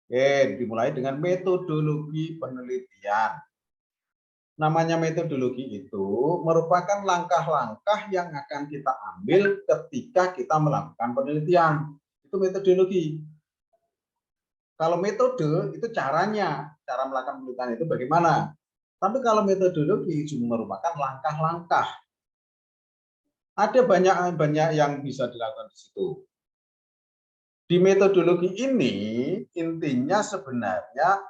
Oke, dimulai dengan metodologi penelitian. Namanya metodologi itu merupakan langkah-langkah yang akan kita ambil ketika kita melakukan penelitian. Itu metodologi. Kalau metode itu caranya, cara melakukan penelitian itu bagaimana. Tapi kalau metodologi juga merupakan langkah-langkah. Ada banyak yang bisa dilakukan di situ. Di metodologi ini intinya sebenarnya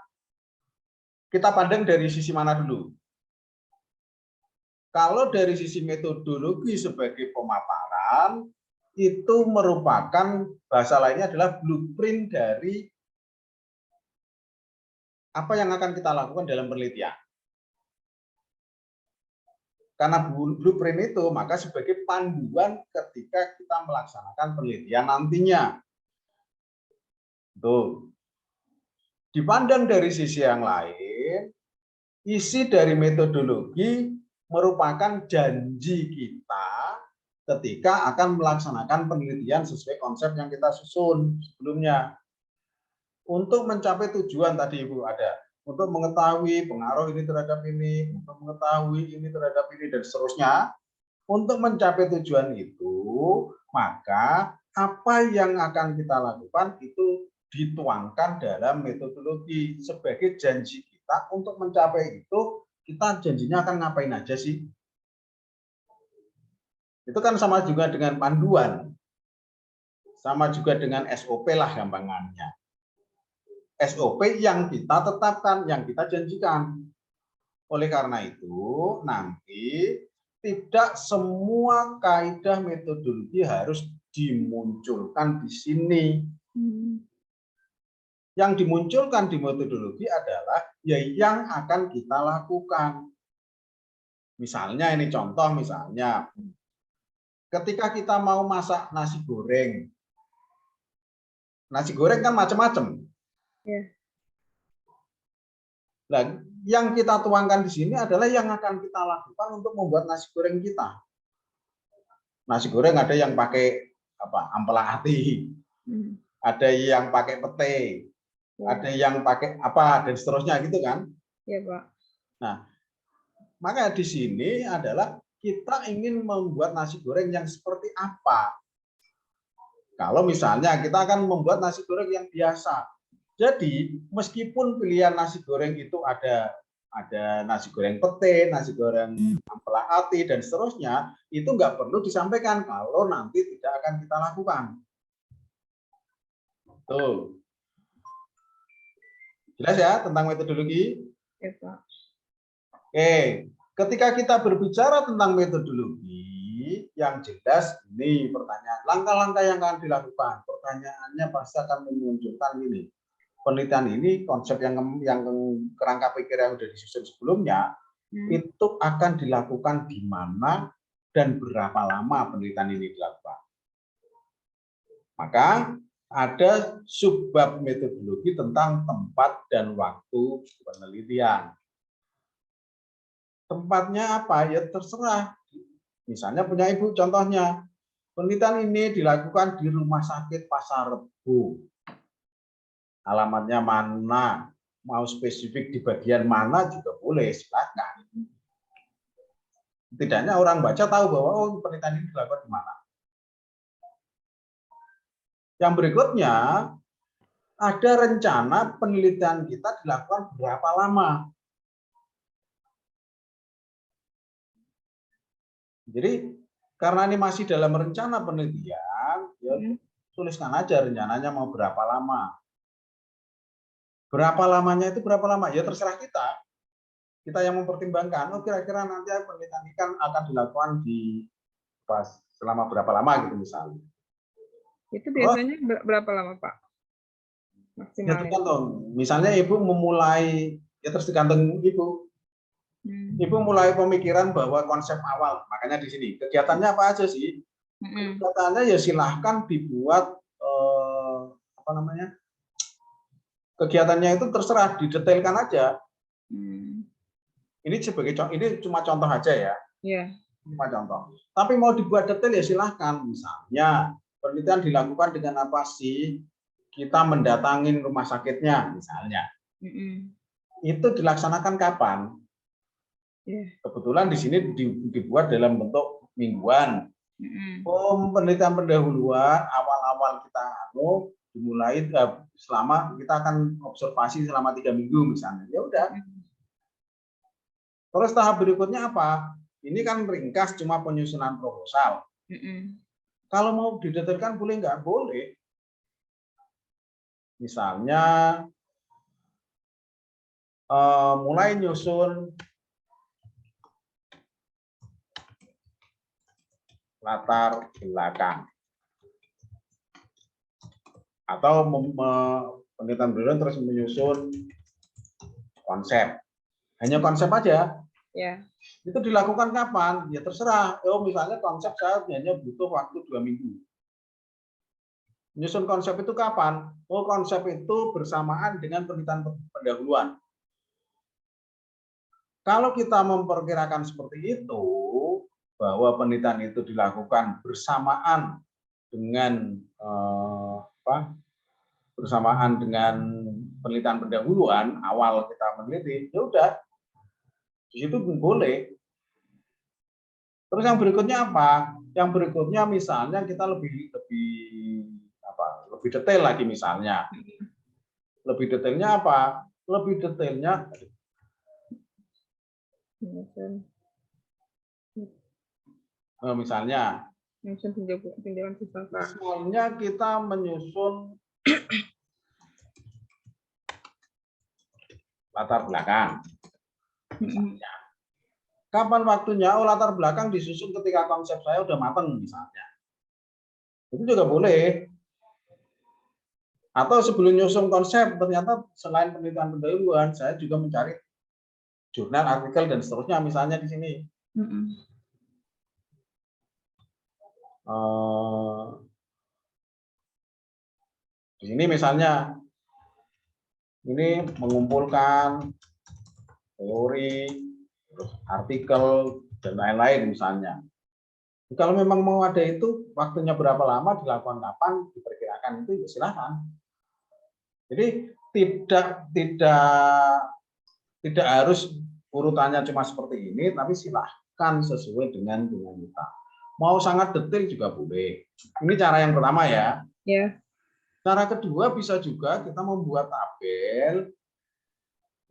kita pandang dari sisi mana dulu. Kalau dari sisi metodologi sebagai pemaparan, itu merupakan bahasa lainnya adalah blueprint dari apa yang akan kita lakukan dalam penelitian. Karena blueprint itu, maka sebagai panduan ketika kita melaksanakan penelitian nantinya. Tuh. Dipandang dari sisi yang lain, isi dari metodologi merupakan janji kita ketika akan melaksanakan penelitian sesuai konsep yang kita susun sebelumnya. Untuk mencapai tujuan tadi Ibu ada, untuk mengetahui pengaruh ini terhadap ini, untuk mengetahui ini terhadap ini, dan seterusnya. Untuk mencapai tujuan itu, maka apa yang akan kita lakukan itu dituangkan dalam metodologi sebagai janji kita untuk mencapai itu. Kita janjinya akan ngapain aja sih? Itu kan sama juga dengan panduan, sama juga dengan SOP lah gampangannya. SOP yang kita tetapkan, yang kita janjikan. Oleh karena itu, nanti tidak semua kaidah metodologi harus dimunculkan di sini. Yang dimunculkan di metodologi adalah ya yang akan kita lakukan. Misalnya ini contoh, misalnya ketika kita mau masak nasi goreng. Nasi goreng kan macam-macam. Ya. Nah, yang kita tuangkan di sini adalah yang akan kita lakukan untuk membuat nasi goreng kita. Nasi goreng ada yang pakai ampela ati, ada yang pakai pete, ada yang pakai apa dan seterusnya gitu kan? Ya, Pak. Nah, maka di sini adalah kita ingin membuat nasi goreng yang seperti apa. Kalau misalnya kita akan membuat nasi goreng yang biasa. Jadi, meskipun pilihan nasi goreng itu ada nasi goreng pete, nasi goreng ampela ati, dan seterusnya, itu nggak perlu disampaikan kalau nanti tidak akan kita lakukan. Tuh. Jelas ya tentang metodologi? Ya, Pak. Oke, ketika kita berbicara tentang metodologi, yang jelas ini pertanyaan, langkah-langkah yang akan dilakukan. Pertanyaannya pasti akan memunculkan ini. Penelitian ini, konsep yang kerangka pikir yang sudah disusun sebelumnya, itu akan dilakukan di mana dan berapa lama penelitian ini dilakukan. Maka ada subbab metodologi tentang tempat dan waktu penelitian. Tempatnya apa? Ya terserah. Misalnya punya Ibu contohnya, penelitian ini dilakukan di Rumah Sakit Pasar Rebo. Alamatnya mana, mau spesifik di bagian mana juga boleh, silakan. Tidaknya orang baca tahu bahwa oh penelitian ini dilakukan di mana. Yang berikutnya, ada rencana penelitian kita dilakukan berapa lama. Jadi karena ini masih dalam rencana penelitian, ya tuliskan aja rencananya mau berapa lama. Berapa lamanya itu berapa lama? Ya terserah kita. Kita yang mempertimbangkan, oh kira-kira nanti penelitian ikan akan dilakukan di selama berapa lama gitu misalnya. Itu biasanya berapa lama, Pak? Ya tergantung. Misalnya Ibu memulai, ya terus tergantung Ibu. Ibu mulai pemikiran bahwa konsep awal, makanya di sini kegiatannya apa aja sih? Kegiatannya ya silahkan dibuat apa namanya? Kegiatannya itu terserah, didetailkan aja. Ini cuma contoh aja ya. Yeah. Cuma contoh. Tapi mau dibuat detail ya silahkan. Misalnya penelitian dilakukan dengan apa sih? kita mendatangin rumah sakitnya misalnya. Itu dilaksanakan kapan? Kebetulan di sini dibuat dalam bentuk mingguan. Penelitian pendahuluan awal-awal kita dimulai selama kita akan observasi selama 3 minggu misalnya. Ya udah. Terus tahap berikutnya apa? Ini kan ringkas cuma penyusunan proposal. Kalau mau didetailkan boleh nggak? Boleh. Misalnya mulai nyusun latar belakang atau penelitian pendahuluan terus menyusun konsep. Hanya konsep aja. Itu dilakukan kapan? Ya terserah. Misalnya konsep saya hanya butuh waktu 2 minggu. Menyusun konsep itu kapan? Konsep itu bersamaan dengan penelitian pendahuluan. Kalau kita memperkirakan seperti itu, bahwa penelitian itu dilakukan bersamaan dengan bersamaan dengan penelitian pendahuluan awal kita meneliti, ya udah di situ boleh. Terus yang berikutnya apa? Yang berikutnya misalnya kita lebih detail lagi misalnya. Lebih detailnya apa? Lebih detailnya misalnya kita menyusun latar belakang. Misalnya. Kapan waktunya? Latar belakang disusun ketika konsep saya udah matang misalnya. Itu juga boleh. Atau sebelum nyusun konsep, ternyata selain penelitian pendahuluan, saya juga mencari jurnal, artikel, dan seterusnya misalnya di sini. Di sini misalnya, ini mengumpulkan teori, artikel, dan lain-lain misalnya. Kalau memang mau ada itu, waktunya berapa lama, dilakukan kapan, diperkirakan itu, ya silahkan. Jadi tidak harus urutannya cuma seperti ini, tapi silahkan sesuai dengan kita. Mau sangat detail juga boleh. Ini cara yang pertama ya. Cara kedua bisa juga kita membuat tabel.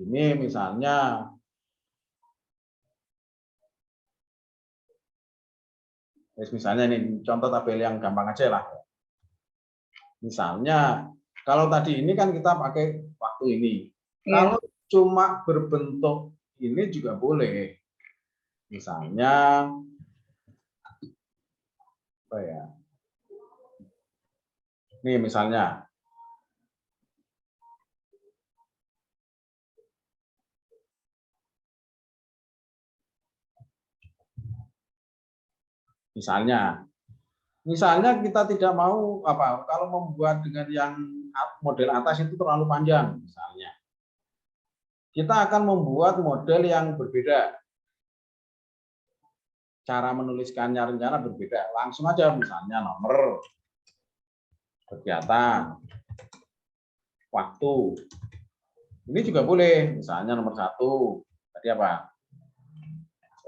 Ini misalnya ini contoh tabel yang gampang aja lah. Misalnya kalau tadi ini kan kita pakai waktu ini. Kalau cuma berbentuk ini juga boleh. Misalnya apa ya? Nih misalnya Misalnya kita tidak mau kalau membuat dengan yang model atas itu terlalu panjang misalnya. Kita akan membuat model yang berbeda. Cara menuliskannya rencana berbeda. Langsung aja misalnya nomor, kegiatan, waktu. Ini juga boleh. Misalnya nomor 1 tadi apa?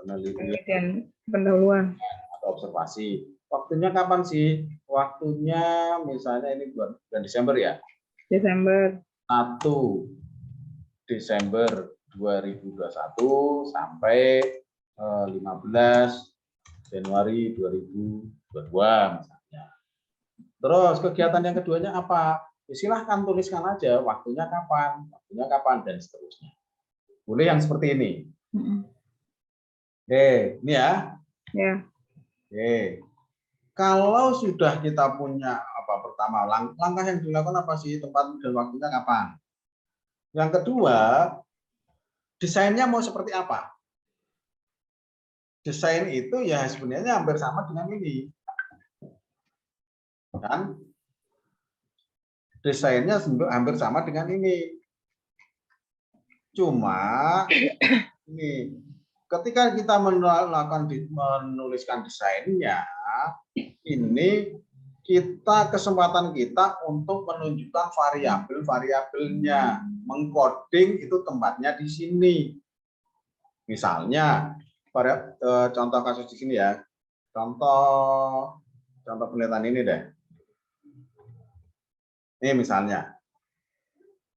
Penelitian pendahuluan atau observasi. Waktunya kapan sih? Waktunya misalnya ini bulan Desember ya? Desember. 1 Desember 2021 sampai 15 Januari 2022 misalnya. Terus kegiatan yang keduanya apa? Silahkan tuliskan aja waktunya kapan, dan seterusnya. Boleh yang seperti ini. Oke, ini ya. Oke. Kalau sudah kita punya pertama langkah yang dilakukan apa sih, tempat dan waktunya kapan. Yang kedua, desainnya mau seperti apa? Desain itu ya sebenarnya hampir sama dengan ini. Kan? Desainnya hampir sama dengan ini. Cuma ini ketika kita menuliskan desainnya, ini kesempatan kita untuk menunjukkan variabel-variabelnya, mengcoding itu tempatnya di sini. Misalnya, contoh kasus di sini ya, contoh penelitian ini deh. Ini misalnya,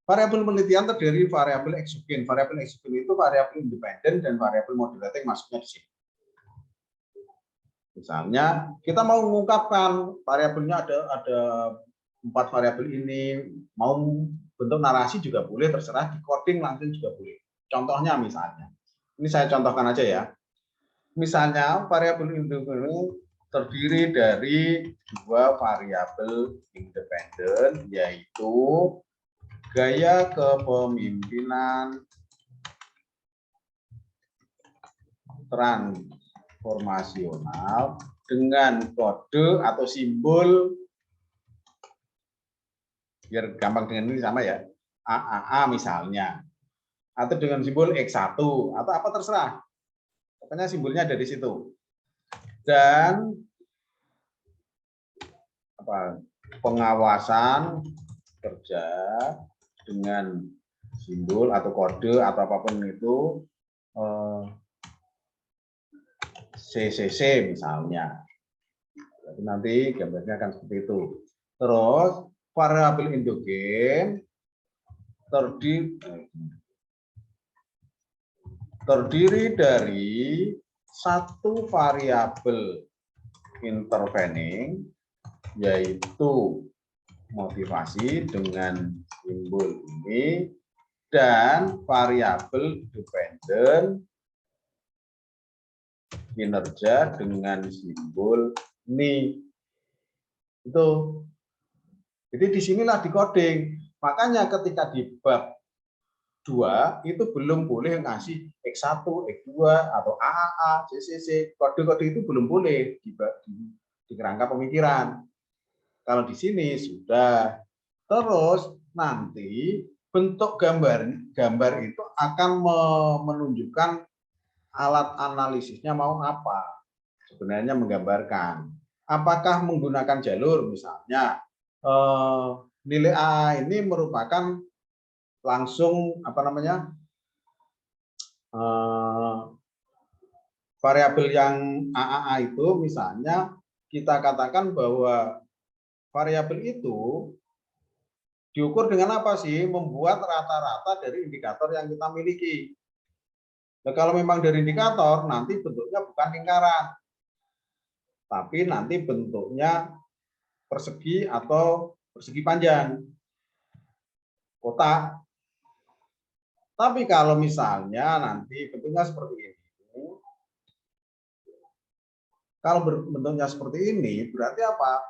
variabel penelitian terdiri variabel eksogen. Variabel eksogen itu variabel independen dan variabel modulating masuknya di sini. Misalnya kita mau mengungkapkan variabelnya ada 4 variabel ini, mau bentuk narasi juga boleh, terserah, di coding langsung juga boleh. Contohnya misalnya, ini saya contohkan aja ya. Misalnya variabel independen terdiri dari 2 variabel independen, yaitu gaya kepemimpinan transformasional dengan kode atau simbol, biar gampang dengan ini sama ya, AAA misalnya, atau dengan simbol X1 atau apa terserah, pokoknya simbolnya ada di situ. Dan pengawasan kerja dengan simbol atau kode atau apapun itu CCC misalnya. Jadi nanti gambarnya akan seperti itu. Terus variabel endogen terdiri dari 1 variabel intervening, yaitu motivasi dengan simbol ini, dan variabel dependent kinerja dengan simbol ini. Itu. Jadi disinilah di coding. Makanya ketika di bab 2 itu belum boleh ngasih X1, X2 atau AAA, CCC. Kode-kode itu belum boleh di kerangka pemikiran. Kalau di sini sudah. Terus nanti bentuk gambar itu akan menunjukkan alat analisisnya mau apa. Sebenarnya menggambarkan. Apakah menggunakan jalur misalnya nilai A ini merupakan langsung variabel yang AAA itu, misalnya kita katakan bahwa variabel itu diukur dengan apa sih? Membuat rata-rata dari indikator yang kita miliki. Nah, kalau memang dari indikator, nanti bentuknya bukan lingkaran, tapi nanti bentuknya persegi atau persegi panjang, kotak. Tapi kalau misalnya nanti bentuknya seperti ini, kalau bentuknya seperti ini, berarti apa?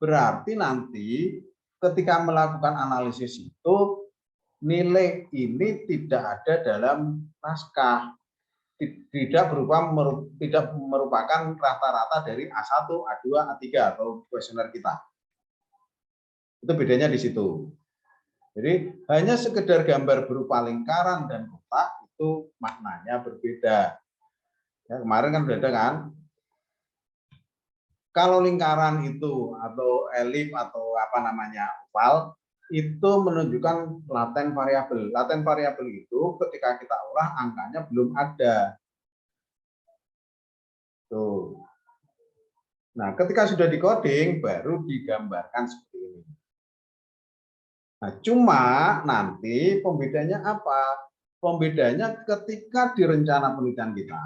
Berarti nanti ketika melakukan analisis itu, nilai ini tidak ada dalam naskah. Tidak merupakan rata-rata dari A1, A2, A3 atau kuesioner kita. Itu bedanya di situ. Jadi hanya sekedar gambar berupa lingkaran dan kotak itu maknanya berbeda. Ya, kemarin kan beda kan? Kalau lingkaran itu atau elip atau apa namanya oval itu menunjukkan laten variabel. Laten variabel itu ketika kita olah angkanya belum ada. Tuh. Nah, ketika sudah di-coding baru digambarkan seperti ini. Nah, cuma nanti pembedanya apa? Pembedanya ketika di rencana penelitian kita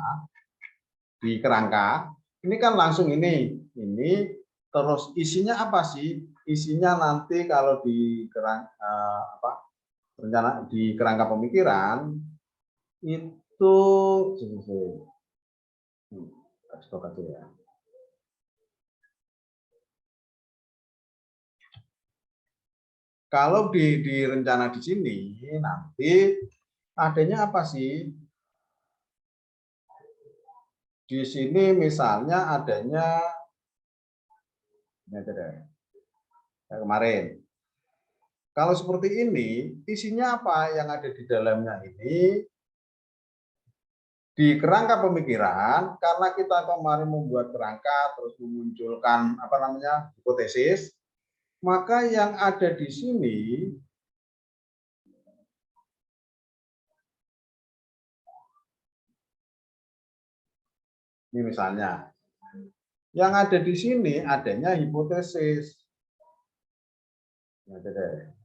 di kerangka, ini kan langsung ini terus isinya apa sih? Isinya nanti kalau di rencana di kerangka pemikiran itu stok aja ya. Kalau di rencana di sini nanti adanya apa sih? Di sini misalnya adanya kemarin. Kalau seperti ini, isinya apa yang ada di dalamnya ini? di kerangka pemikiran, karena kita kemarin membuat kerangka terus memunculkan apa namanya hipotesis, maka yang ada di sini ini misalnya, yang ada di sini adanya hipotesis. Ada deh.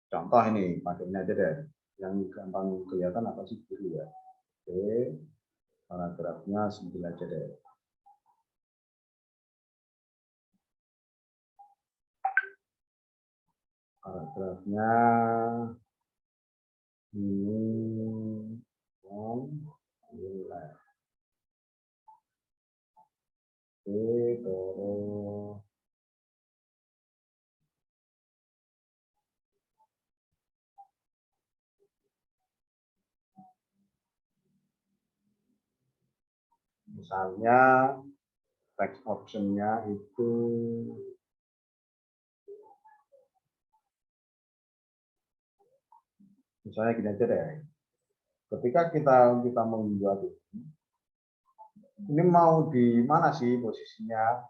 Contoh ini, pakainya aja deh. Yang gampang kelihatan apa sih biru ya? Oke, paragrafnya 9 aja deh. Paragrafnya ini nilai. Oke, terus misalnya text option-nya itu misalnya gini aja deh. Ketika kita membuat ini mau di mana sih posisinya?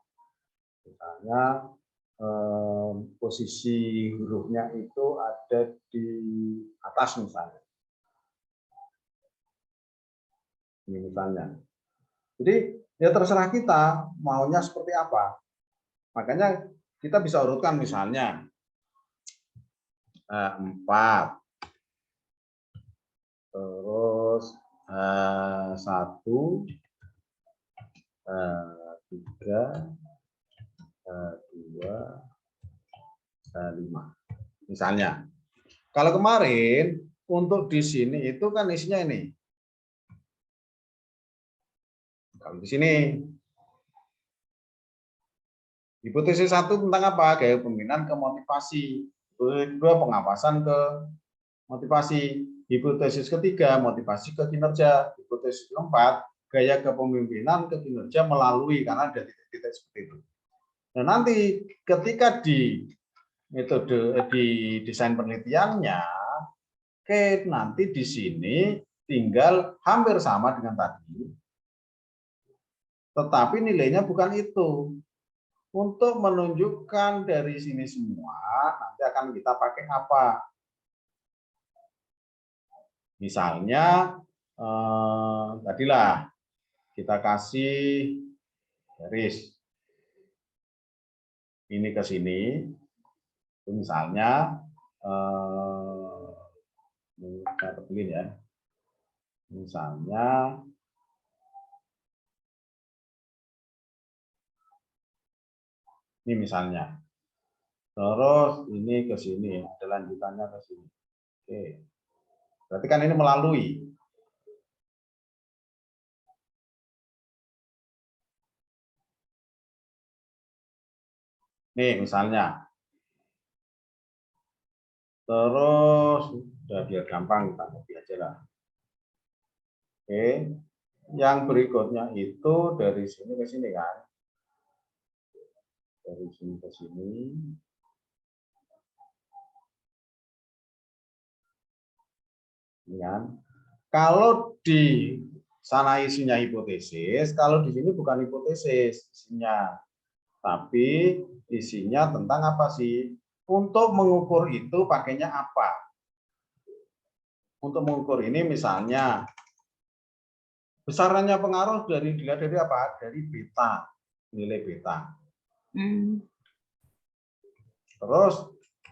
Misalnya posisi hurufnya itu ada di atas misalnya. Ini misalnya. Jadi ya terserah kita maunya seperti apa. Makanya kita bisa urutkan misalnya 4, terus 1, 3, 2, 5. Misalnya. Kalau kemarin untuk di sini itu kan isinya ini. Kalau di sini hipotesis 1 tentang apa? Gaya pembinaan ke motivasi. Kedua pengawasan ke motivasi. Hipotesis ketiga motivasi ke kinerja. Hipotesis keempat gaya kepemimpinan ke kinerja melalui, karena ada titik-titik seperti itu. Nah, nanti ketika di metode di desain penelitiannya, oke, nanti di sini tinggal hampir sama dengan tadi, tetapi nilainya bukan itu. Untuk menunjukkan dari sini semua, nanti akan kita pakai apa? Misalnya, tadilah kita kasih garis ini ke sini, misalnya, kita tebelin ya, misalnya ini misalnya, terus ini ke sini, ada lanjutannya ke sini. Oke, berarti kan ini melalui. Nih misalnya, terus udah biar gampang kita copy aja lah. Oke, yang berikutnya itu dari sini ke sini kan, dari sini ke sini. Ya. Kalau di sana isinya hipotesis, kalau di sini bukan hipotesis isinya, tapi isinya tentang apa sih? Untuk mengukur itu pakainya apa? Untuk mengukur ini misalnya besarannya pengaruh dilihat dari apa? Dari beta, nilai beta. Terus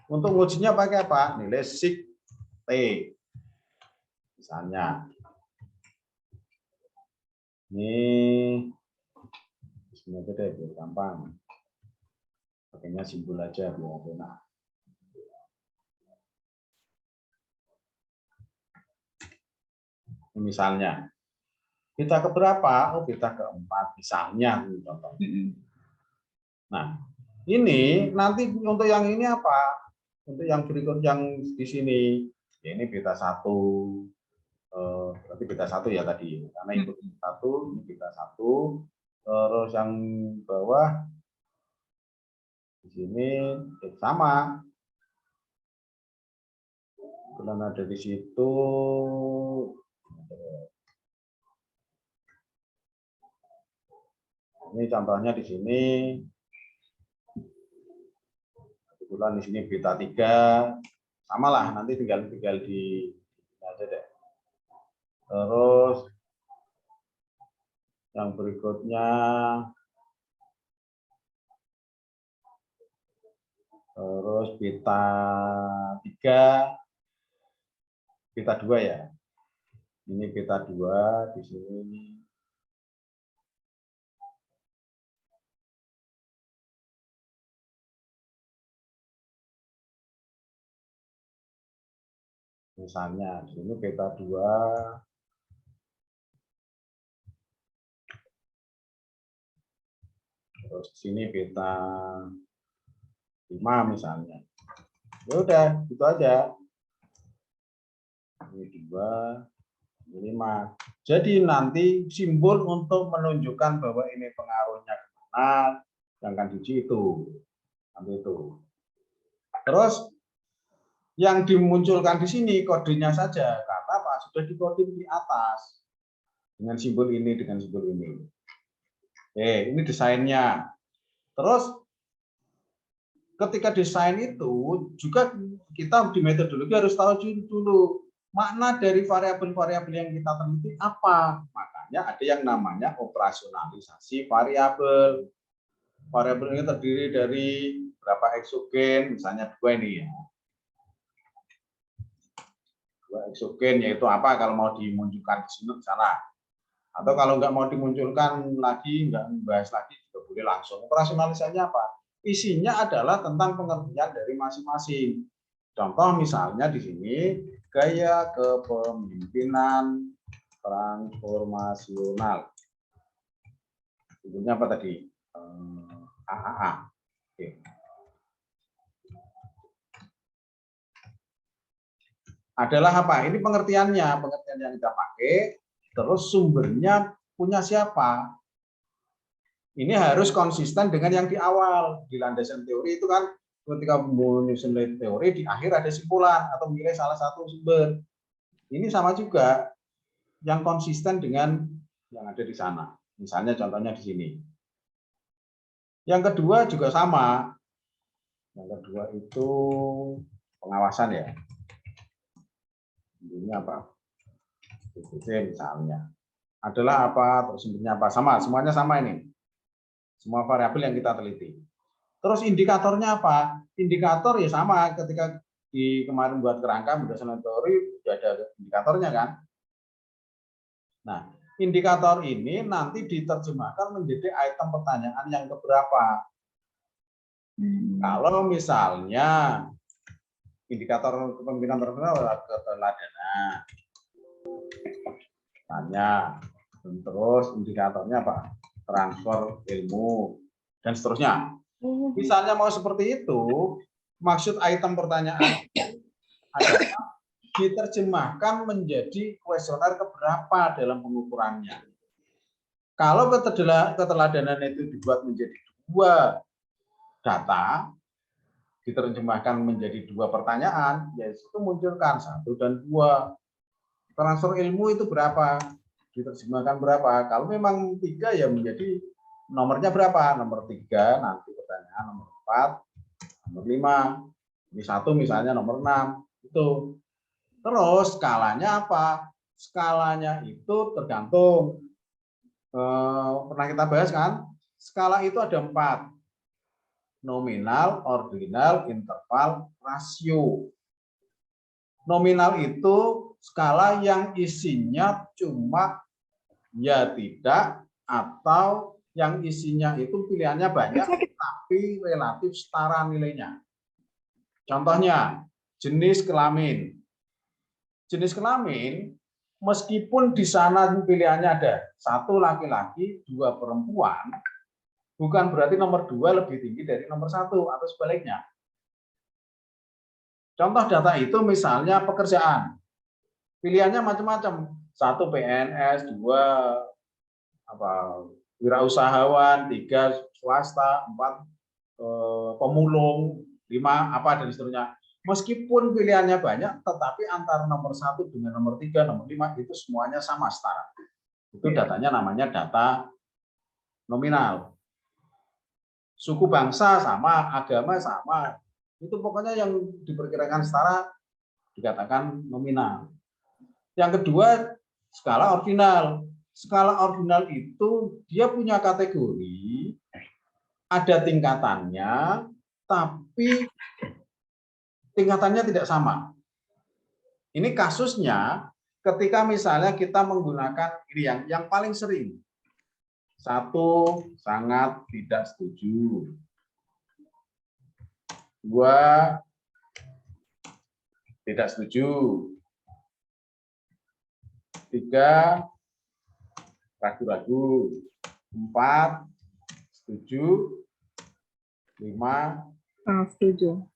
untuk ujinya pakai apa? Nilai sig T. Misalnya ini sebenarnya deh biar gampang. Pakainya simbol aja biar enak. Misalnya beta keberapa? Oh, beta keempat misalnya contoh. Nah, ini nanti untuk yang ini apa? Untuk yang berikut yang di sini, ya ini beta 1, berarti beta 1 ya tadi, karena itu 1, ini beta 1, terus yang bawah di sini sama, Kebetulan ada di situ. Ini contohnya di sini. Kebetulan di sini beta 3. Samalah, nanti tinggal di aja deh. Terus yang berikutnya beta 3, beta 2 ya. Ini beta 2 di sini. Misalnya di sini beta 2. Terus di sini beta 5 misalnya. Ya udah, gitu aja. Ini 2, ini 5. Jadi nanti simbol untuk menunjukkan bahwa ini pengaruhnya kemana, yang akan diuji itu. Nanti itu. Terus yang dimunculkan di sini kodenya saja, karena apa? Sudah dikode di atas. Dengan simbol ini, dengan simbol ini. Oke, ini desainnya. Terus ketika desain itu juga kita di metodologi harus tahu dulu makna dari variabel-variabel yang kita teliti apa. Makanya ada yang namanya operasionalisasi variabel. Variabel ini terdiri dari berapa eksogen, misalnya 2 ini ya. 2 eksogen yaitu apa kalau mau dimunculkan di sini di sana. Atau kalau nggak mau dimunculkan lagi, nggak membahas lagi juga boleh langsung. Operasionalisasinya apa? Isinya adalah tentang pengertian dari masing-masing. Contoh misalnya di sini gaya kepemimpinan transformasional. Sebutnya apa tadi? AAA. Oke. Adalah apa? Ini pengertiannya, pengertian yang kita pakai. Terus sumbernya punya siapa? Ini harus konsisten dengan yang di awal. Di landasan teori itu kan ketika menyusun teori di akhir ada simpulan atau memilih salah satu sumber. Ini sama juga yang konsisten dengan yang ada di sana. Misalnya contohnya di sini. Yang kedua juga sama. Yang kedua itu pengawasan ya. Ini apa? PPC misalnya. Adalah apa? Terus sumbernya apa? Sama, semuanya sama ini. Semua variabel yang kita teliti. Terus indikatornya apa? Indikator ya sama ketika di kemarin buat kerangka berdasarkan teori sudah ada indikatornya kan. Nah, indikator ini nanti diterjemahkan menjadi item pertanyaan yang keberapa. Kalau misalnya indikator kepemimpinan keteladanan, tanya, terus indikatornya apa? Transfer ilmu dan seterusnya. Misalnya mau seperti itu, maksud item pertanyaan adalah diterjemahkan menjadi kuesioner keberapa dalam pengukurannya. Kalau keteladanan itu dibuat menjadi 2 data, diterjemahkan menjadi 2 pertanyaan, yaitu munculkan 1 dan 2. Transfer ilmu itu berapa? Diterjemahkan berapa? Kalau memang 3 ya menjadi nomornya berapa? Nomor 3, nanti pertanyaan nomor 4, nomor 5. Ini 1 misalnya nomor 6. Itu. Terus skalanya apa? Skalanya itu tergantung. Pernah kita bahas kan? Skala itu ada 4. Nominal, ordinal, interval, rasio. Nominal itu skala yang isinya cuma ya tidak, atau yang isinya itu pilihannya banyak tapi relatif setara nilainya. Contohnya, jenis kelamin. Jenis kelamin, meskipun di sana pilihannya ada 1 laki-laki, 2 perempuan, bukan berarti nomor 2 lebih tinggi dari nomor 1 atau sebaliknya. Contoh data itu misalnya pekerjaan. Pilihannya macam-macam. 1 PNS, 2 wirausahawan, 3 swasta, 4 pemulung, 5 apa dan seterusnya. Meskipun pilihannya banyak, tetapi antara nomor 1 dengan nomor 3, nomor 5 itu semuanya sama setara. Itu datanya namanya data nominal. Suku bangsa sama, agama sama. Itu pokoknya yang diperkirakan setara dikatakan nominal. Yang kedua, skala ordinal. Skala ordinal itu dia punya kategori, ada tingkatannya, tapi tingkatannya tidak sama. Ini kasusnya ketika misalnya kita menggunakan ini yang paling sering. 1, sangat tidak setuju. 2, tidak setuju. 3, ragu-ragu. 4, setuju. 5, setuju.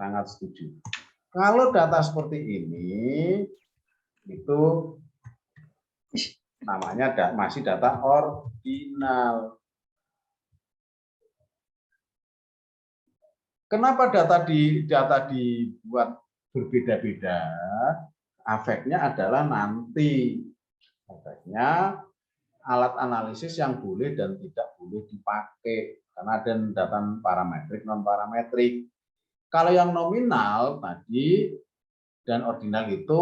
sangat setuju. Kalau data seperti ini, itu namanya masih data ordinal. Kenapa data dibuat berbeda-beda? Efeknya adalah nanti efeknya alat analisis yang boleh dan tidak boleh dipakai karena ada data parametrik, non parametrik. Kalau yang nominal tadi dan ordinal itu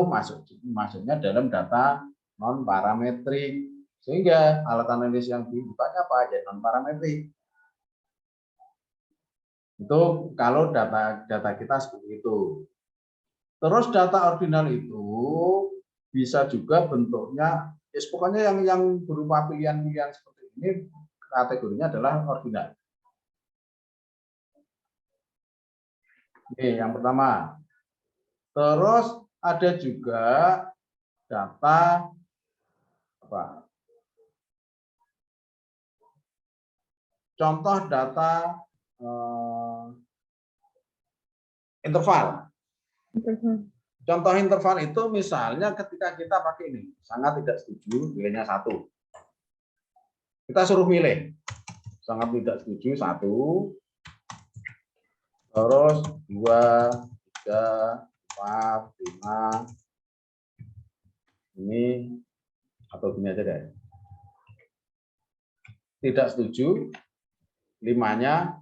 masuknya dalam data non parametrik, sehingga alat analisis yang dipakai apa aja non parametrik. Itu kalau data kita seperti itu. Terus data ordinal itu bisa juga bentuknya, pokoknya yang berupa pilihan-pilihan seperti ini kategorinya adalah ordinal. Ini yang pertama. Terus ada juga data apa? Contoh data interval. Contoh interval itu misalnya ketika kita pakai ini, sangat tidak setuju, nilainya 1. Kita suruh milih. Sangat tidak setuju 1. Terus 2, 3, 4, 5. Ini atau gini aja deh. Tidak setuju, 5-nya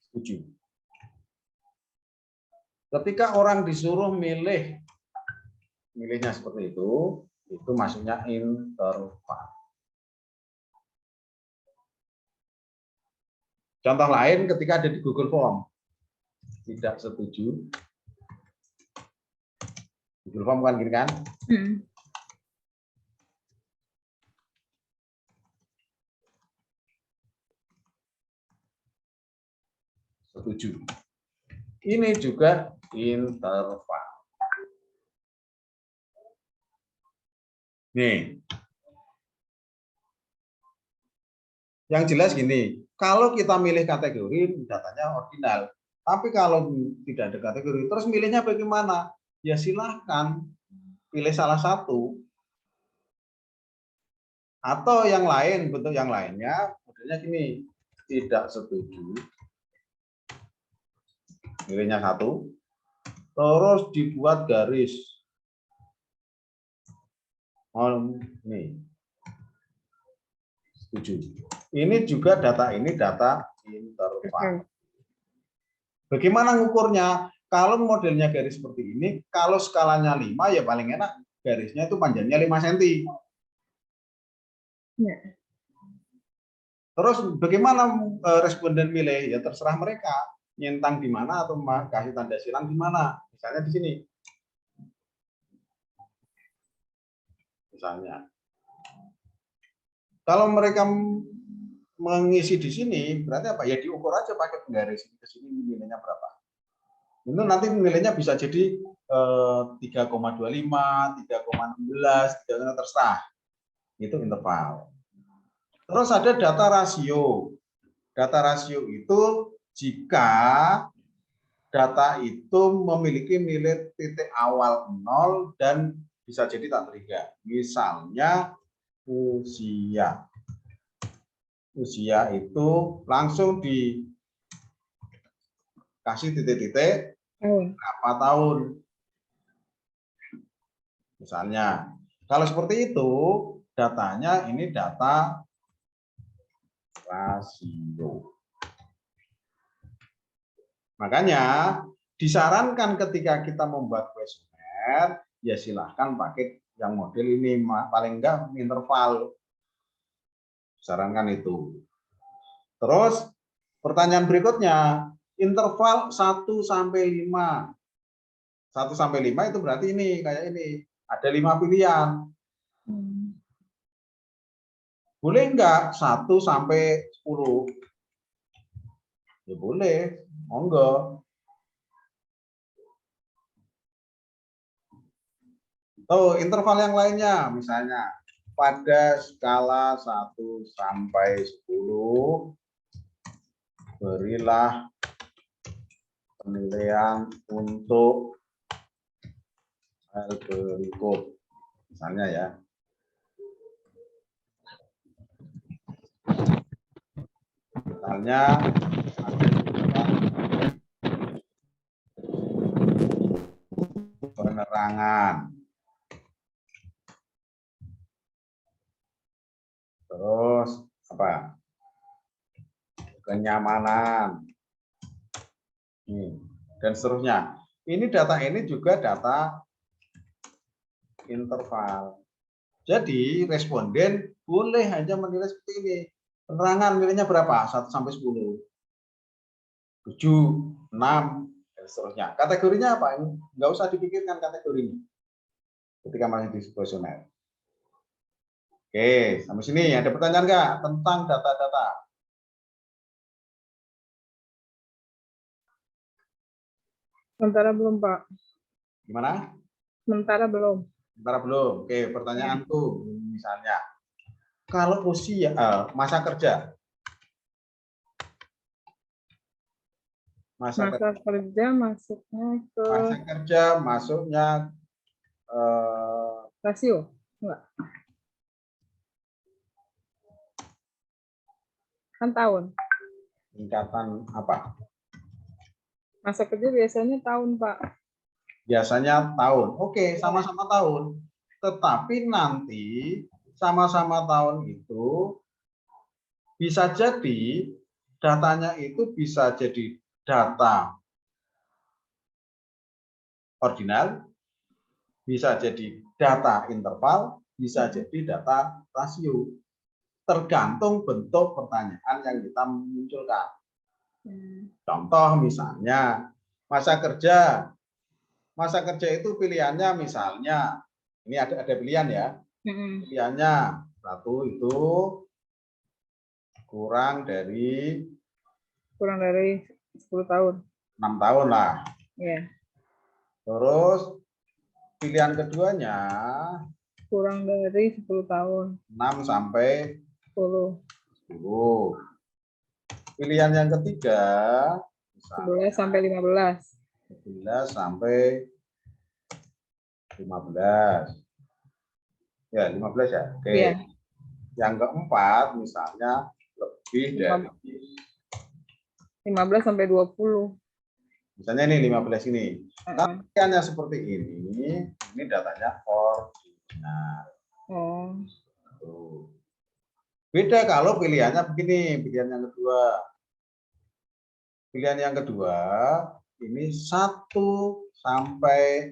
setuju. Ketika orang disuruh milihnya seperti itu masuknya interval. Contoh lain ketika ada di Google Form, tidak setuju. Google Form kan gini kan? Setuju. Ini juga interval. Nih. Yang jelas gini, kalau kita milih kategori, datanya ordinal. Tapi kalau tidak ada kategori, terus milihnya bagaimana? Ya silahkan pilih salah satu. Atau yang lain, bentuk yang lainnya, modelnya gini, tidak setuju. Milihnya 1. Terus dibuat garis. Oh, nih. Setuju. Ini juga data interval. Bagaimana ngukurnya? Kalau modelnya garis seperti ini, kalau skalanya 5 ya paling enak garisnya itu panjangnya 5 cm. Ya. Terus bagaimana responden milih? Ya terserah mereka. Nyentang di mana atau kasih tanda silang di mana. Misalnya di sini. Misalnya. Kalau mereka mengisi di sini, berarti apa? Ya diukur aja pakai penggaris ke sini nilainya berapa. Itu nanti nilainya bisa jadi 3,25, 3,16, terserah. Itu interval. Terus ada data rasio. Data rasio itu jika data itu memiliki nilai titik awal 0 dan bisa jadi tak terhingga. Misalnya usia. Usia itu langsung dikasih titik-titik, Tahun. berapa tahun. Misalnya, kalau seperti itu, datanya ini data rasio. Makanya disarankan ketika kita membuat kuesioner, ya silahkan pakai yang model ini, paling enggak interval. Disarankan itu. Terus pertanyaan berikutnya, interval 1 sampai 5. 1 sampai 5 itu berarti ini kayak ini, ada 5 pilihan. Boleh enggak 1 sampai 10? Ya boleh, monggo. Oh, interval yang lainnya, misalnya pada skala 1 sampai 10, berilah penilaian untuk hal berikut. Misalnya ya. Misalnya penerangan. Terus apa? Kenyamanan. Dan seterusnya. Ini data ini juga data interval. Jadi responden boleh hanya menilai seperti ini. Penerangan nilainya berapa? 1 sampai 10. 7, 6, dan seterusnya. Kategorinya apa? Nggak usah dipikirkan kategorinya ketika masih di kuesioner. Oke, sampai sini ada pertanyaan nggak tentang data-data? Sementara belum, Pak. Gimana? Sementara belum. Sementara belum. Oke, pertanyaanku misalnya, kalau usia masa kerja, Masa kerja masuknya ke masa kerja masuknya rasio? Enggak. Kan tahun. tingkatan apa? Masa kerja biasanya tahun, Pak. Biasanya tahun. Oke, sama-sama tahun. Tetapi nanti sama-sama tahun itu bisa jadi datanya itu bisa jadi data ordinal, bisa jadi data interval, bisa jadi data rasio. Tergantung bentuk pertanyaan yang kita munculkan. Contoh misalnya masa kerja. Masa kerja itu pilihannya misalnya, ini ada pilihan ya. Pilihannya satu itu kurang dari 10 tahun. 6 tahun lah. Ya. Terus pilihan keduanya Kurang dari 10 tahun. 6 sampai 10. 10. Pilihan yang ketiga 11 sampai 15. 11 sampai 15. Ya, 15 ya. Oke. Ya. Yang keempat misalnya lebih dari 15 sampai 20. Misalnya ini 15 ini. Kalau seperti ini datanya ordinal. Oh. Beda kalau pilihannya begini, pilihan yang kedua. Pilihan yang kedua ini 1 sampai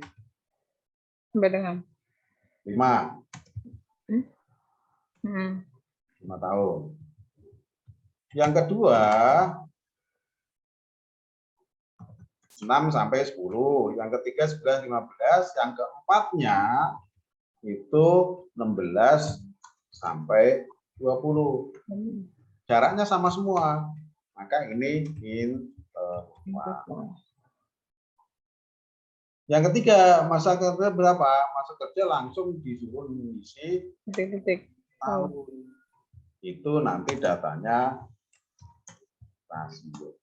dengan 5. 5 tahun. Yang kedua 6 sampai 10, yang ketiga 11, 15, yang keempatnya itu 16 sampai 20. Jaraknya sama semua. Maka ini interval. Yang ketiga, masa kerja berapa? Masa kerja langsung disuruh mengisi tahun. Itu nanti datanya rasio.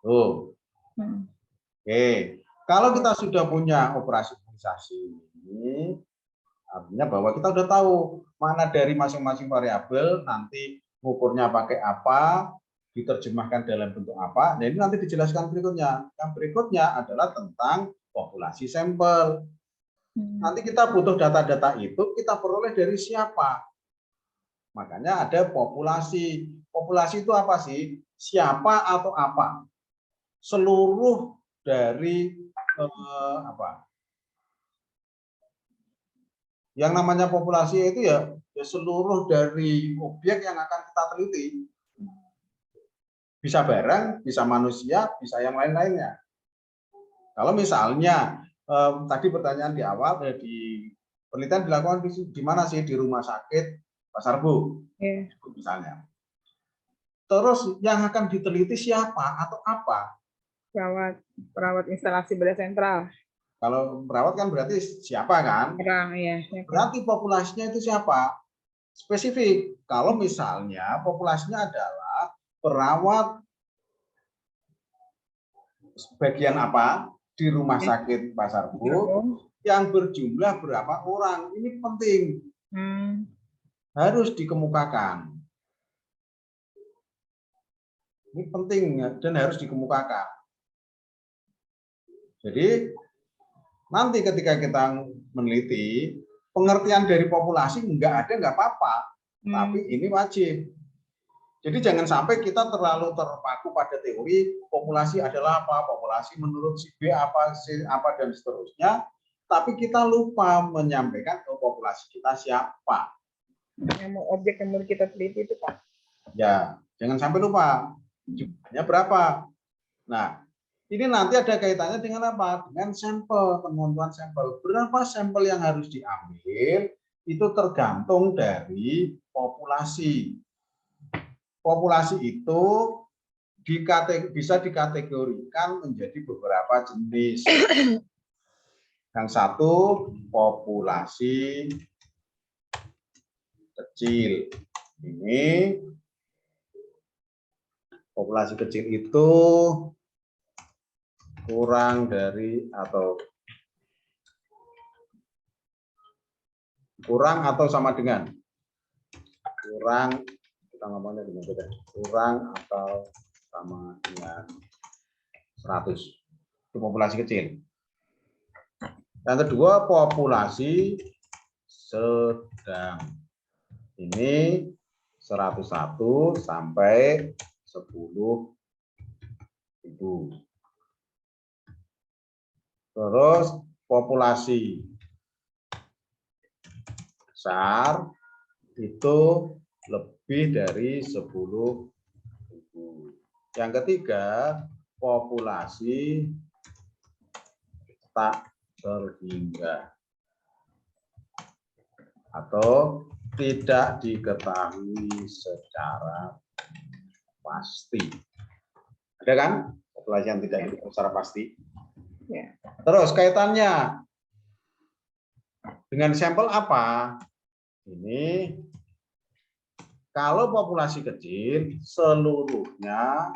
Oke, kalau kita sudah punya operasi organisasi ini, artinya bahwa kita sudah tahu mana dari masing-masing variabel nanti ngukurnya pakai apa, diterjemahkan dalam bentuk apa. Nah, ini nanti dijelaskan berikutnya. Yang berikutnya adalah tentang populasi sampel. Nanti kita butuh data-data itu, kita peroleh dari siapa? Makanya ada populasi. Populasi itu apa sih? Siapa atau apa? Seluruh dari apa? Yang namanya populasi itu ya seluruh dari objek yang akan kita teliti. Bisa barang, bisa manusia, bisa yang lain-lainnya. Kalau misalnya tadi pertanyaan di awal, di penelitian dilakukan di mana sih? Di rumah sakit Pasar Bu, misalnya. Terus yang akan diteliti siapa atau apa? Perawat instalasi beda sentral. Kalau perawat kan berarti siapa kan? Orang, ya. Berarti populasinya itu siapa? Spesifik. Kalau misalnya populasinya adalah perawat bagian apa di rumah sakit Pasar Bu yang berjumlah berapa orang, ini penting. Harus dikemukakan. Ini penting dan harus dikemukakan. Jadi nanti ketika kita meneliti, pengertian dari populasi nggak ada nggak apa-apa, tapi ini wajib. Jadi jangan sampai kita terlalu terpaku pada teori populasi adalah apa, populasi menurut si B apa, C apa dan seterusnya, tapi kita lupa menyampaikan ke populasi kita siapa. Yang objek yang mau kita teliti itu Pak. Ya, jangan sampai lupa. Jumlahnya berapa? Nah, ini nanti ada kaitannya dengan apa? Dengan sampel, penentuan sampel. Berapa sampel yang harus diambil itu tergantung dari populasi. Populasi itu bisa dikategorikan menjadi beberapa jenis. Yang satu, populasi kecil. Ini populasi kecil itu kurang dari atau sama dengan kita ngomongnya dengan beda, kurang atau sama dengan 100. Itu populasi kecil. Yang kedua, populasi sedang. Ini 101 sampai 10.000. Terus populasi besar itu lebih dari 10.000. Yang ketiga, populasi tak terhingga atau tidak diketahui secara pasti. Ada kan populasi yang tidak diketahui secara pasti? Ya. Terus kaitannya dengan sampel apa? Ini kalau populasi kecil seluruhnya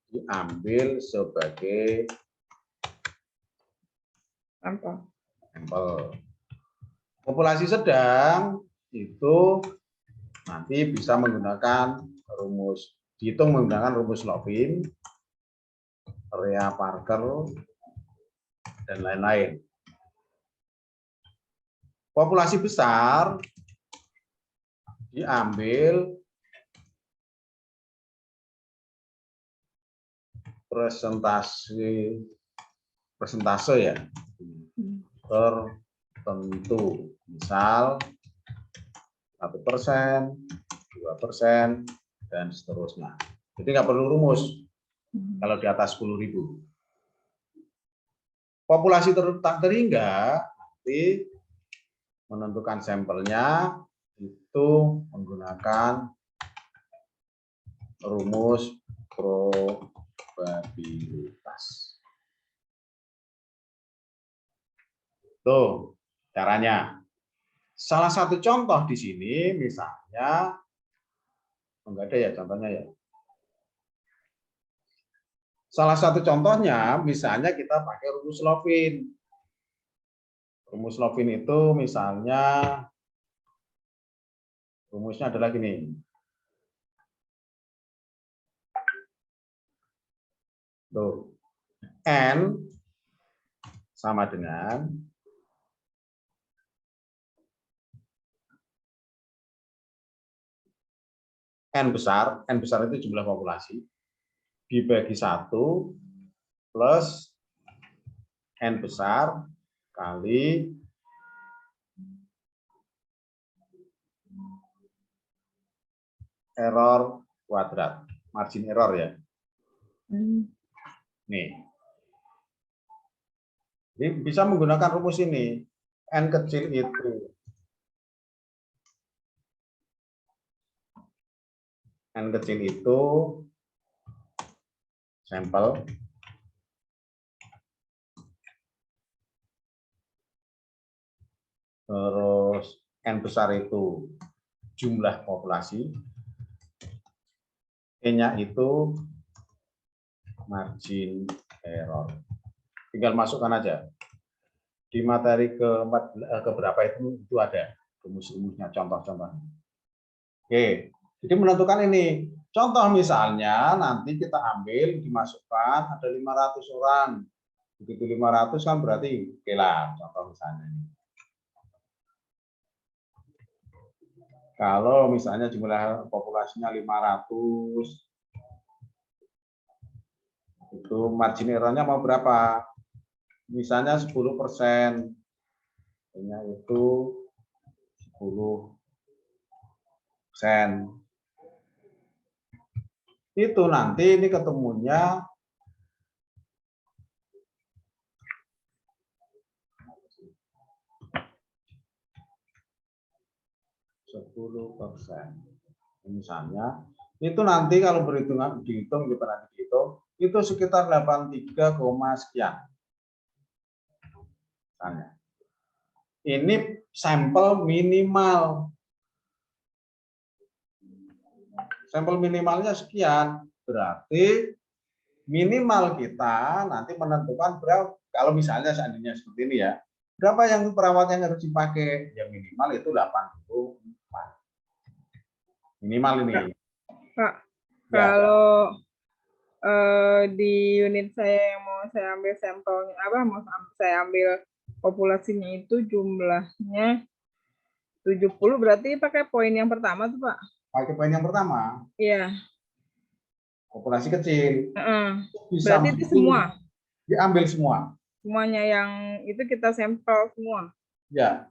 diambil sebagai sampel. Populasi sedang itu nanti bisa menggunakan dihitung menggunakan rumus Lovin, Rea Parker, dan lain-lain. Populasi besar diambil persentase ya tertentu, misal 1%, 2%, dan seterusnya. Jadi nggak perlu rumus kalau di atas 10.000. Populasi tak terhingga nanti menentukan sampelnya itu menggunakan rumus probabilitas. Tuh caranya. Salah satu contoh di sini misalnya, enggak ada ya contohnya ya. Salah satu contohnya misalnya kita pakai rumus Lovin. Rumus Lovin itu misalnya rumusnya adalah gini. Tuh. N sama dengan N besar itu jumlah populasi, dibagi 1 plus N besar kali error kuadrat, margin error ya. Nih. Jadi bisa menggunakan rumus ini. N kecil itu sampel terus N besar itu jumlah populasi, E-nya itu margin error. Tinggal masukkan aja. Di materi ke berapa itu ada rumus-rumusnya, contoh-contohnya. Oke, jadi menentukan ini. Contoh misalnya nanti kita ambil dimasukkan ada 500 orang. Begitu 500 kan berarti oke lah, contoh misalnya ini. Kalau misalnya jumlah populasinya 500, itu margin error-nya mau berapa? Misalnya 10%, itu 10%. Itu nanti ini ketemunya 10%. Misalnya itu nanti kalau dihitung itu sekitar 83, sekian. Misalnya. Ini sampel minimal. Sampel minimalnya sekian. Berarti minimal kita nanti menentukan berapa. Kalau misalnya seandainya seperti ini ya, berapa yang perawat yang harus dipakai? Yang minimal itu 84. Minimal ini. Pak, Ya, kalau di unit saya yang mau saya ambil sampelnya, mau saya ambil populasinya itu jumlahnya 70, berarti pakai poin yang pertama tuh, Pak? pakai poin yang pertama, Iya. populasi kecil. Bisa Berarti itu semua? Diambil semua. Semuanya yang itu kita sampel semua? Ya.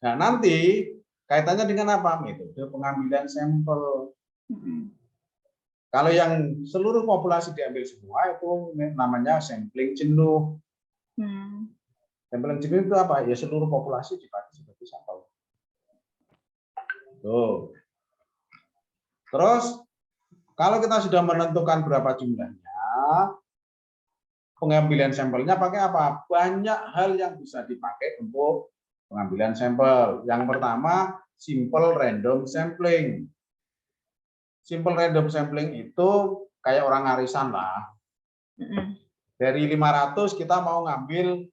Nah, nanti kaitannya dengan apa? Metode pengambilan sampel. Kalau yang seluruh populasi diambil semua itu namanya sampling jenuh. Sampling jenuh itu apa? Ya seluruh populasi dipakai sebagai sampel. Tuh. Terus kalau kita sudah menentukan berapa jumlahnya, pengambilan sampelnya pakai apa? Banyak hal yang bisa dipakai untuk pengambilan sampel. Yang pertama, simple random sampling. Simple random sampling itu kayak orang arisan lah. Dari 500 kita mau ngambil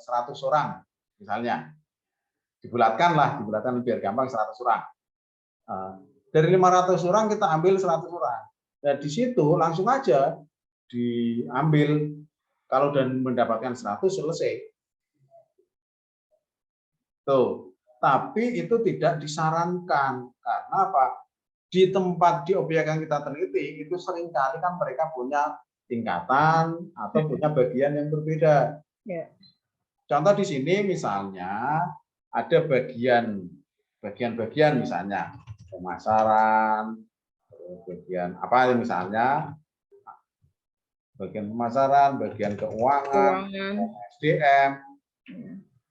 100 orang misalnya. Dibulatkan biar gampang 100 orang. Dari 500 orang kita ambil 100 orang. Nah, di situ langsung aja diambil, kalau dan mendapatkan 100 selesai. Tuh. Tapi itu tidak disarankan. Karena apa? Di objek yang kita teliti itu seringkali kan mereka punya tingkatan atau punya bagian yang berbeda. Contoh di sini misalnya ada bagian-bagian misalnya pemasaran, bagian apa misalnya bagian pemasaran, bagian keuangan, SDM.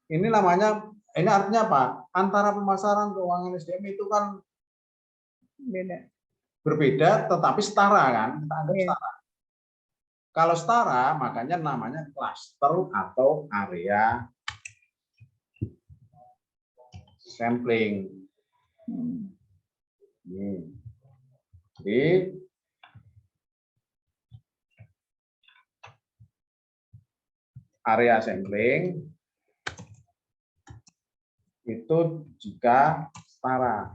Ini artinya apa? Antara pemasaran, keuangan, SDM itu kan berbeda tetapi setara kan, kita anggap setara. Kalau setara makanya namanya klaster atau area sampling. Jadi area sampling itu jika setara.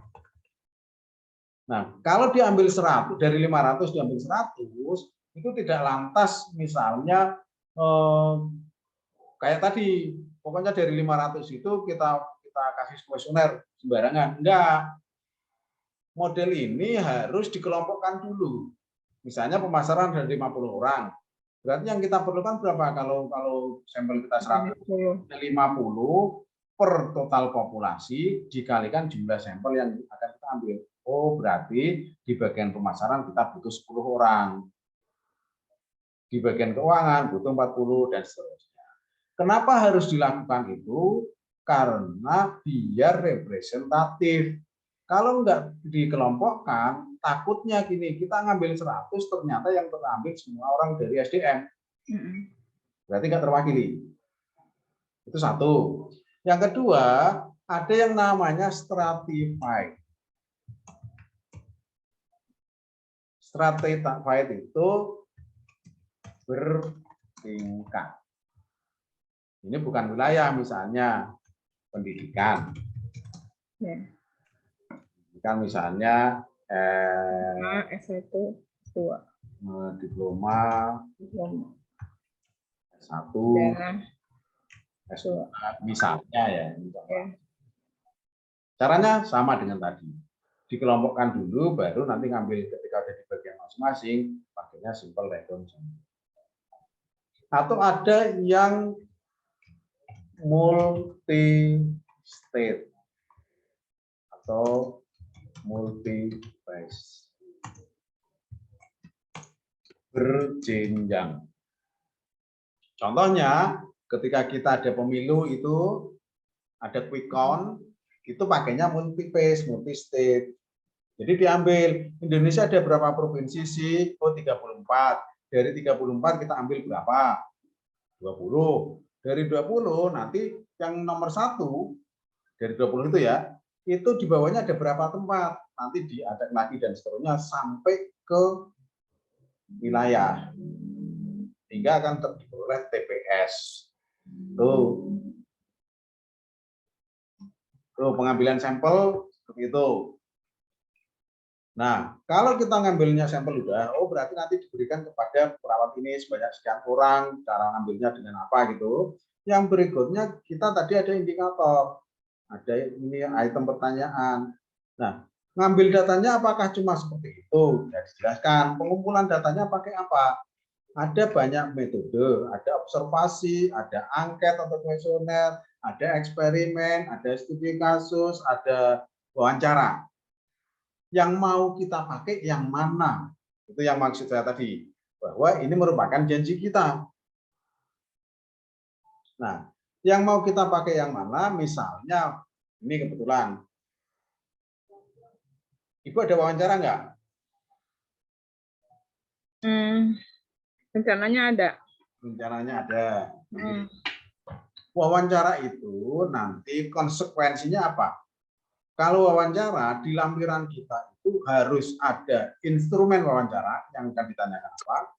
Nah, kalau diambil 100 dari 500 diambil 100, itu tidak lantas misalnya kayak tadi, pokoknya dari 500 itu kita kasih kuesioner sembarangan. Enggak. Model ini harus dikelompokkan dulu. Misalnya pemasaran dari 50 orang. Berarti yang kita perlukan berapa? Kalau sampel kita 150 per total populasi dikalikan jumlah sampel yang akan kita ambil. Oh, berarti di bagian pemasaran kita butuh 10 orang. Di bagian keuangan butuh 40 dan seterusnya. Kenapa harus dilakukan itu? Karena biar representatif. Kalau enggak dikelompokkan, takutnya gini, kita ngambil 100, ternyata yang terambil semua orang dari SDM. Berarti enggak terwakili. Itu satu. Yang kedua, ada yang namanya stratified. Stratified itu bertingkat. Ini bukan wilayah, misalnya pendidikan. Kan misalnya S1, S2. Diploma S1, S2, misalnya ya. Caranya sama dengan tadi. Dikelompokkan dulu, baru nanti ngambil ketika ada di bagian masing-masing, pakainya simple random. Atau ada yang multi-state atau multi-phase, berjenjang. Contohnya, ketika kita ada pemilu itu, ada quick count, itu pakainya multi-phase, multi-state. Jadi diambil, Indonesia ada berapa provinsi sih? Oh, 34. Dari 34 kita ambil berapa? 20. Dari 20 nanti yang nomor 1, dari 20 itu ya, itu di bawahnya ada berapa tempat, nanti diadak lagi dan seterusnya sampai ke wilayah, hingga akan diperoleh TPS. Tuh pengambilan sampel seperti itu. Nah, kalau kita ngambilnya sampel udah, oh berarti nanti diberikan kepada perawat ini sebanyak sekian orang, cara ngambilnya dengan apa gitu. Yang berikutnya kita tadi ada indikator. Ada ini item pertanyaan. Nah, ngambil datanya apakah cuma seperti itu? Ya dijelaskan. Pengumpulan datanya pakai apa? Ada banyak metode, ada observasi, ada angket atau kuesioner, ada eksperimen, ada studi kasus, ada wawancara. Yang mau kita pakai yang mana? Itu yang maksud saya tadi, bahwa ini merupakan janji kita. Nah, yang mau kita pakai yang mana? Misalnya, ini kebetulan. Ibu ada wawancara nggak? Rencananya ada. Rencananya ada. Wawancara itu nanti konsekuensinya apa? Kalau wawancara, di lampiran kita itu harus ada instrumen wawancara yang akan ditanyakan apa,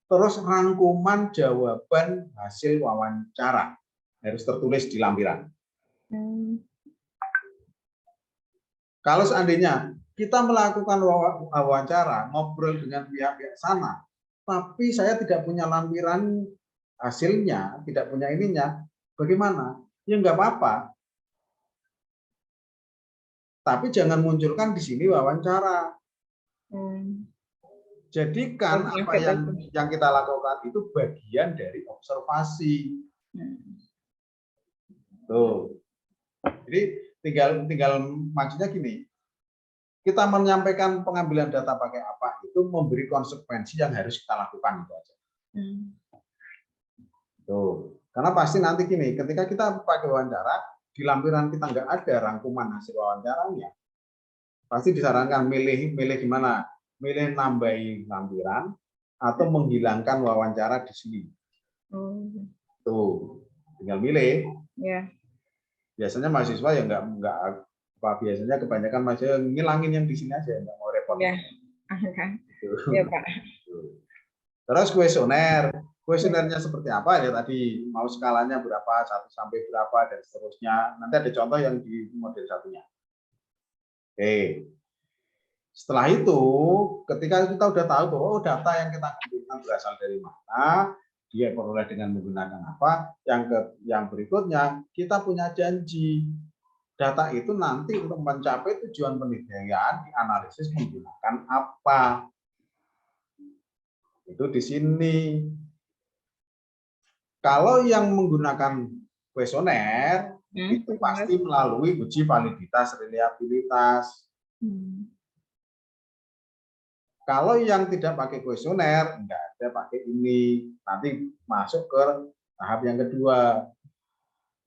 terus rangkuman jawaban hasil wawancara harus tertulis di lampiran. Kalau seandainya kita melakukan wawancara, ngobrol dengan pihak-pihak sana, tapi saya tidak punya lampiran hasilnya, tidak punya ininya, bagaimana? Ya nggak apa-apa. Tapi jangan munculkan di sini wawancara. Jadikan apa yang kita lakukan itu bagian dari observasi. Tuh. Jadi tinggal maksudnya gini. Kita menyampaikan pengambilan data pakai apa itu memberi konsekuensi yang harus kita lakukan itu aja. Tuh. Karena pasti nanti gini, ketika kita pakai wawancara, di lampiran kita nggak ada rangkuman hasil wawancaranya, pasti disarankan milih gimana? Milih nambahi lampiran atau menghilangkan wawancara di sini. Tuh, tinggal milih. Ya. Biasanya mahasiswa ya nggak apa, biasanya kebanyakan mahasiswa ngilangin yang di sini aja, nggak mau repot. Ya, ya Pak. Terus kuesionernya seperti apa ya tadi, mau skalanya berapa, 1 sampai berapa dan seterusnya. Nanti ada contoh yang di model satunya. Oke. Setelah itu, ketika kita udah tahu bahwa data yang kita perhitungan berasal dari mana, dia peroleh dengan menggunakan apa. Yang berikutnya, kita punya janji. Data itu nanti untuk mencapai tujuan penelitian dianalisis menggunakan apa. Itu di sini. Kalau yang menggunakan kuesioner, itu pasti melalui uji validitas reliabilitas. Kalau yang tidak pakai kuesioner, enggak ada pakai ini. Nanti masuk ke tahap yang kedua.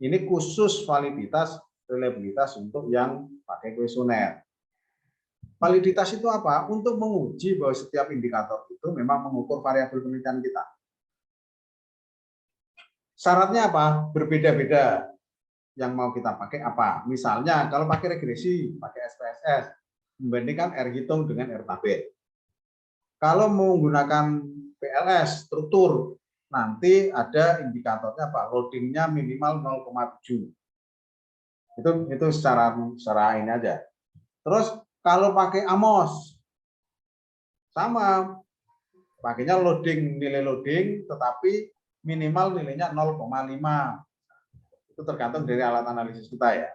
Ini khusus validitas reliabilitas untuk yang pakai kuesioner. Validitas itu apa? Untuk menguji bahwa setiap indikator itu memang mengukur variabel penelitian kita. Syaratnya apa? Berbeda-beda. Yang mau kita pakai apa? Misalnya kalau pakai regresi, pakai SPSS, membandingkan R hitung dengan R tabel. Kalau menggunakan PLS, struktur, nanti ada indikatornya Pak, loadingnya minimal 0,7. Itu secara ini aja. Terus kalau pakai AMOS, sama, pakainya nilai loading, tetapi minimal nilainya 0,5. Itu tergantung dari alat analisis kita ya.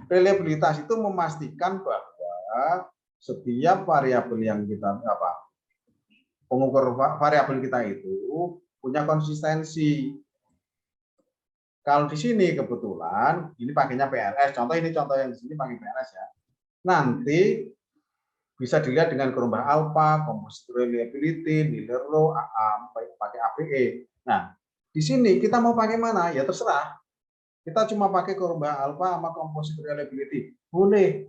Reliabilitas itu memastikan bahwa setiap variabel yang kita pengukur variabel kita itu punya konsistensi. Kalau di sini kebetulan ini pakainya PLS, contoh yang di sini pakai PLS ya. Nanti bisa dilihat dengan gelombang alfa, composite reliability, nilai rho, pakai APE. Nah, di sini kita mau pakai mana? Ya terserah. Kita cuma pakai gelombang alfa sama composite reliability. Boleh.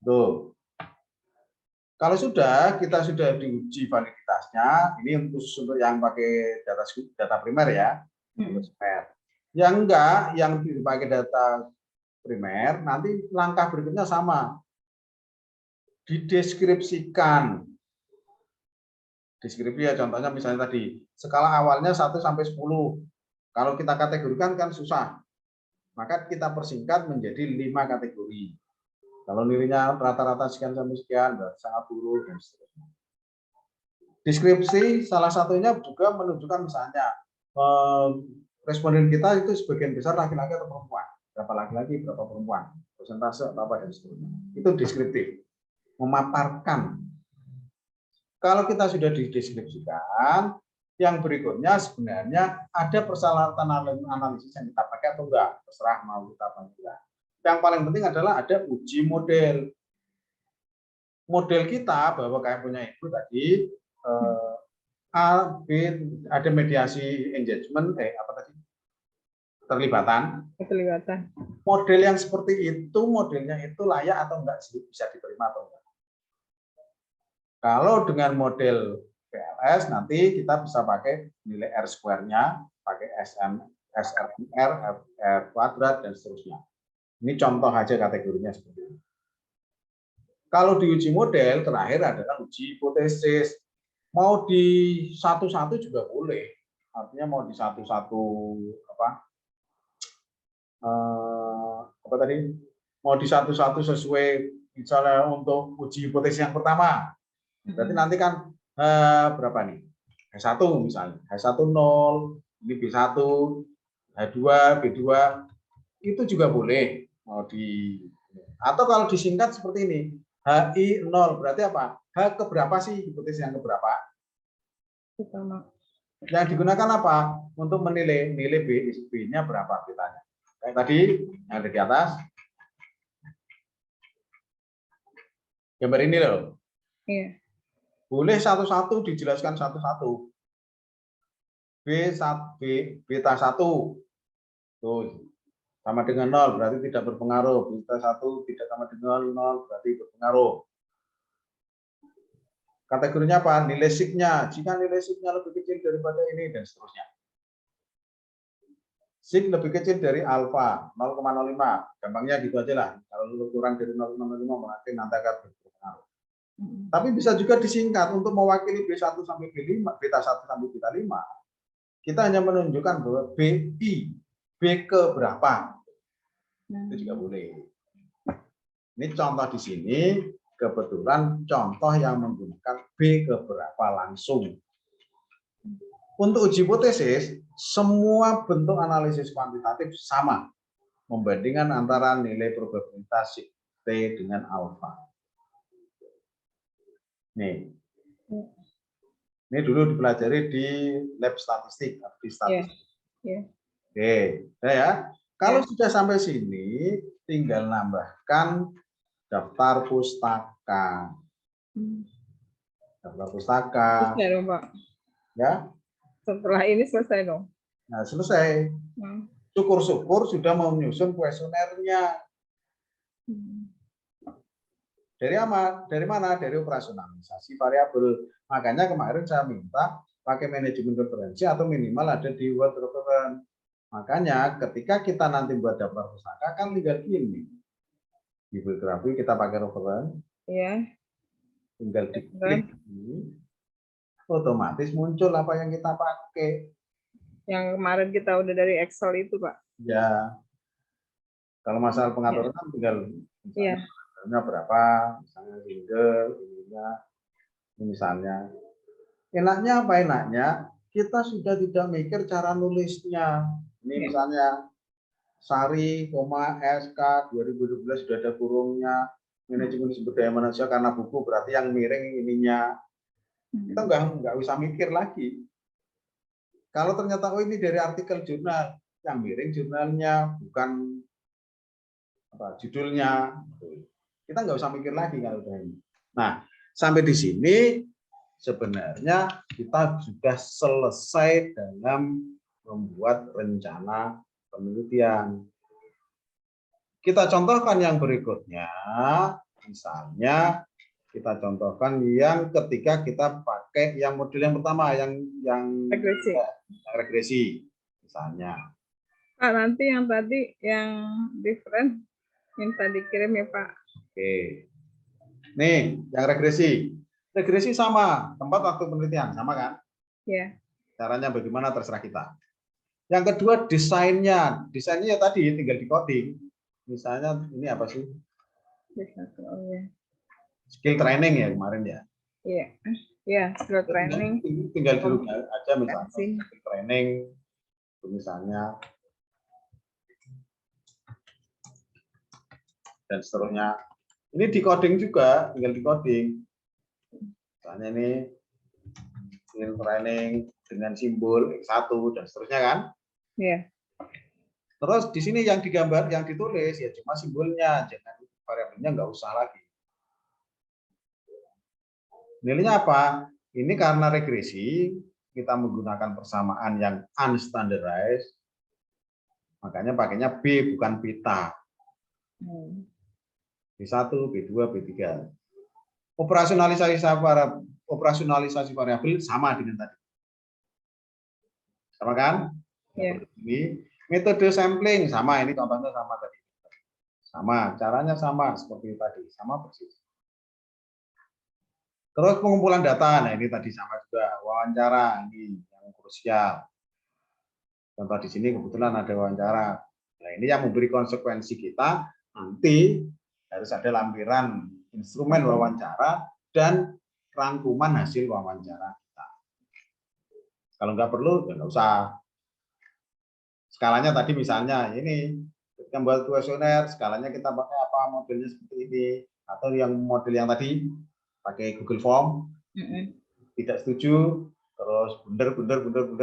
Tuh. Kalau kita sudah diuji validitasnya, ini khusus untuk yang pakai data primer ya. Yang enggak, yang dipakai data primer, nanti langkah berikutnya sama. Dideskripsikan. Deskripsi ya, contohnya misalnya tadi, skala awalnya 1 sampai 10. Kalau kita kategorikan kan susah. Maka kita persingkat menjadi 5 kategori. Kalau nilainya rata-rata sekian sampai sekian, sangat turun dan seterusnya. Deskripsi salah satunya juga menunjukkan misalnya responden kita itu sebagian besar laki-laki atau perempuan, berapa laki-laki, berapa perempuan, persentase atau apa dan seterusnya. Itu deskriptif, memaparkan. Kalau kita sudah dideskripsikan, yang berikutnya sebenarnya ada persyaratan analisis yang kita pakai atau enggak, terserah mau kita pakai. Yang paling penting adalah ada uji model. Model kita bahwa kayak punya ibu tadi A, B, ada mediasi engagement, terlibatan. Model yang seperti itu, modelnya itu layak atau enggak sih, bisa diterima atau enggak. Kalau dengan model PLS nanti kita bisa pakai nilai R square-nya, pakai SRR, R kuadrat dan seterusnya. Ini contoh aja kategorinya seperti ini. Kalau di uji model, terakhir adalah uji hipotesis. Mau di satu-satu juga boleh. Artinya mau di satu-satu mau di satu-satu sesuai misalnya untuk uji hipotesis yang pertama. Berarti nanti kan berapa nih? H1 misalnya. H1 0, ini B1, H2, B2. Itu juga boleh. Atau kalau disingkat seperti ini, HI 0 berarti apa? H keberapa sih hipotesis yang keberapa? Pertama. Yang digunakan apa? Untuk menilai nilai B-nya berapa kitanya. Kayak tadi yang ada di atas. Gambar ini loh. Iya. Boleh satu-satu dijelaskan satu-satu. Beta 1 tuh sama dengan 0 berarti tidak berpengaruh. Beta 1 tidak sama dengan 0 berarti berpengaruh. Kategorinya apa? Nilai signya. Jika nilai signya lebih kecil daripada ini dan seterusnya. Sig lebih kecil dari alfa 0,05. Gampangnya gitu aja lah. Kalau kurang dari 0,05 berarti nanti akan berpengaruh. Tapi bisa juga disingkat untuk mewakili B1 sampai B5, beta 1 sampai beta 5. Kita hanya menunjukkan bahwa BI, B ke berapa. Itu juga boleh. Ini contoh di sini kebetulan contoh yang menggunakan B keberapa langsung. Untuk uji hipotesis, semua bentuk analisis kuantitatif sama, membandingkan antara nilai probabilitas T dengan alfa. Nih, ini dulu dipelajari di lab statistik, di statistik. Oke, ya. Kalau sudah sampai sini, tinggal nambahkan daftar pustaka. Daftar pustaka. Selesai dong, Pak. Ya. Setelah ini selesai dong. Nah, selesai. Syukur-syukur sudah mau menyusun kuesionernya. Dari mana? Dari operasionalisasi variabel. Makanya kemarin saya minta pakai manajemen referensi atau minimal ada di word reference. Makanya ketika kita nanti buat daftar pustaka kan tinggal gini. Di bibliografi kita pakai reference. Iya. Tinggal diklik ini. Otomatis muncul apa yang kita pakai. Yang kemarin kita udah dari Excel itu, Pak. Ya. Kalau masalah pengaturan kan tinggal misalnya berapa, misalnya single, misalnya. Enaknya apa enaknya? Kita sudah tidak mikir cara nulisnya. Ini misalnya Sari, SK 2012 sudah ada kurungnya. Manajemen sumber daya manusia karena buku berarti yang miring ininya. Kita nggak usah mikir lagi. Kalau ternyata oh ini dari artikel jurnal, yang miring jurnalnya bukan apa, judulnya. Kita nggak usah mikir lagi kalau udah ini. Nah, sampai di sini sebenarnya kita sudah selesai dalam membuat rencana penelitian. Kita contohkan yang berikutnya, misalnya kita contohkan yang ketika kita pakai yang model yang pertama, yang regresi, misalnya. Pak, nanti yang tadi yang different yang tadi kirim ya Pak. Oke. Nih, yang regresi. Regresi sama, tempat waktu penelitian sama kan? Iya. Caranya bagaimana terserah kita. Yang kedua desainnya. Desainnya ya tadi tinggal di coding. Misalnya ini apa sih? Skill training ya kemarin ya. Iya. Iya, skill training. Tinggal dulu aja misalnya skill training misalnya dan seterusnya. Ini di coding juga, tinggal di coding. Misalnya ini skill training dengan simbol X1 dan seterusnya kan? Iya. Terus di sini yang digambar, yang ditulis ya cuma simbolnya, jangan variabelnya nggak usah lagi. Nilainya apa? Ini karena regresi kita menggunakan persamaan yang unstandardized, makanya pakainya B bukan pita. B1, B2, B3. Operasionalisasi variabel sama dengan tadi. Sama kan? Ya. Ini metode sampling sama, ini contohnya sama tadi. Sama, caranya sama seperti tadi, sama persis. Terus pengumpulan data, nah ini tadi sama juga, wawancara ini yang krusial. Contoh di sini kebetulan ada wawancara. Nah ini yang memberi konsekuensi kita, nanti harus ada lampiran instrumen wawancara dan rangkuman hasil wawancara kita. Kalau nggak perlu, ya nggak usah. Skalanya tadi misalnya ini kita buat kuesioner, skalanya kita pakai apa, modelnya seperti ini, atau yang model yang tadi pakai Google Form, tidak setuju, terus bundar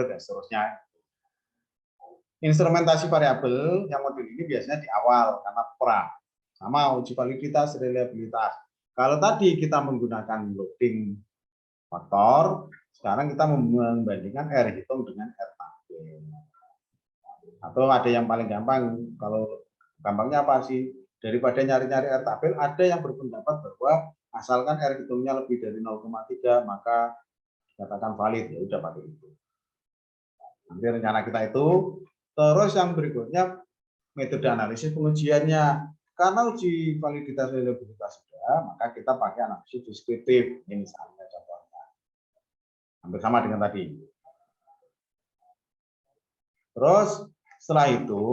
dan seterusnya. Instrumentasi variabel yang model ini biasanya di awal karena pra, sama uji validitas, reliabilitas. Kalau tadi kita menggunakan loading faktor, sekarang kita membandingkan R hitung dengan R tabel. Atau ada yang paling gampang, kalau gampangnya apa sih? Daripada nyari-nyari R tabel, ada yang berpendapat bahwa asalkan R hitungnya lebih dari 0,3 maka katakan valid, ya udah pakai itu. Nanti rencana kita itu. Terus yang berikutnya metode analisis pengujiannya. Karena uji validitas reliabilitas sudah, maka kita pakai analisis deskriptif. Ini misalnya contohnya. Hampir sama dengan tadi. Terus setelah itu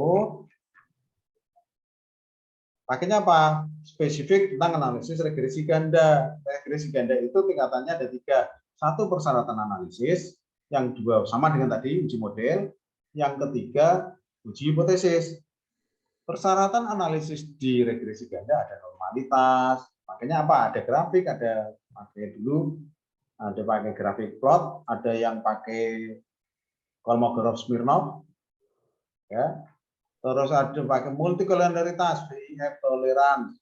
Pakainya apa? Spesifik tentang analisis regresi ganda. Regresi ganda itu tingkatannya ada 3. 1 persyaratan analisis, yang 2 sama dengan tadi uji model, yang ketiga uji hipotesis. Persyaratan analisis di regresi ganda ada normalitas, makanya apa? Ada grafik, ada pakai dulu, ada pakai grafik plot, ada yang pakai Kolmogorov-Smirnov, ya. Terus ada pakai multikolonialitas, VIF, tolerans,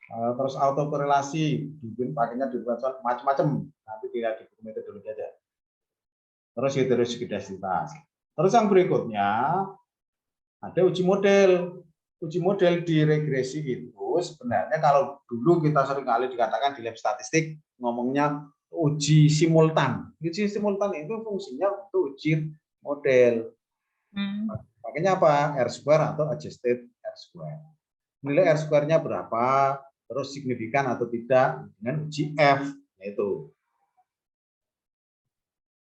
terus autokorelasi, pakainya di macam-macam, nanti tidak di buku metodologi aja. Terus heterozigiditas. Terus yang berikutnya ada uji model. Uji model di regresi itu sebenarnya kalau dulu kita sering kali dikatakan di lab statistik ngomongnya uji simultan. Uji simultan itu fungsinya untuk uji model. Makanya apa? R square atau adjusted R square. Nilai R square-nya berapa? Terus signifikan atau tidak dengan uji F, yaitu.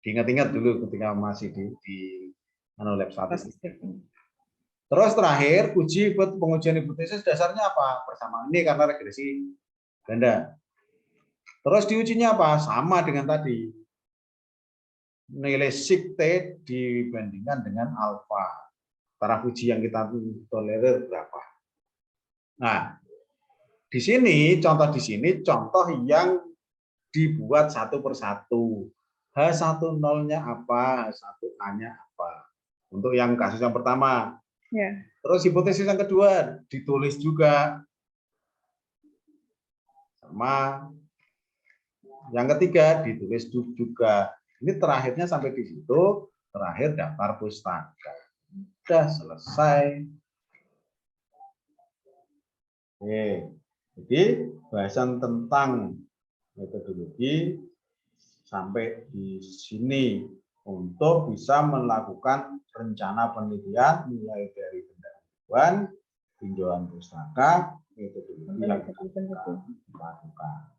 Diingat-ingat dulu ketika masih di lab statistik. Terus terakhir, pengujian hipotesis dasarnya apa? Persamaan ini karena regresi ganda. Terus diujinya apa? Sama dengan tadi. Nilai sig T dibandingkan dengan alfa. Taraf uji yang kita tolerir berapa? Nah, di sini contoh yang dibuat satu persatu. H10-nya apa? H1A-nya apa? Untuk yang kasus yang pertama. Ya. Terus hipotesis yang kedua ditulis juga sama. Yang ketiga ditulis juga. Ini terakhirnya sampai di situ, terakhir daftar pustaka. Sudah selesai. Oke. Jadi bahasan tentang metodologi sampai di sini untuk bisa melakukan rencana penelitian mulai dari pendahuluan, tinjauan pustaka, metodologi yang kita lakukan.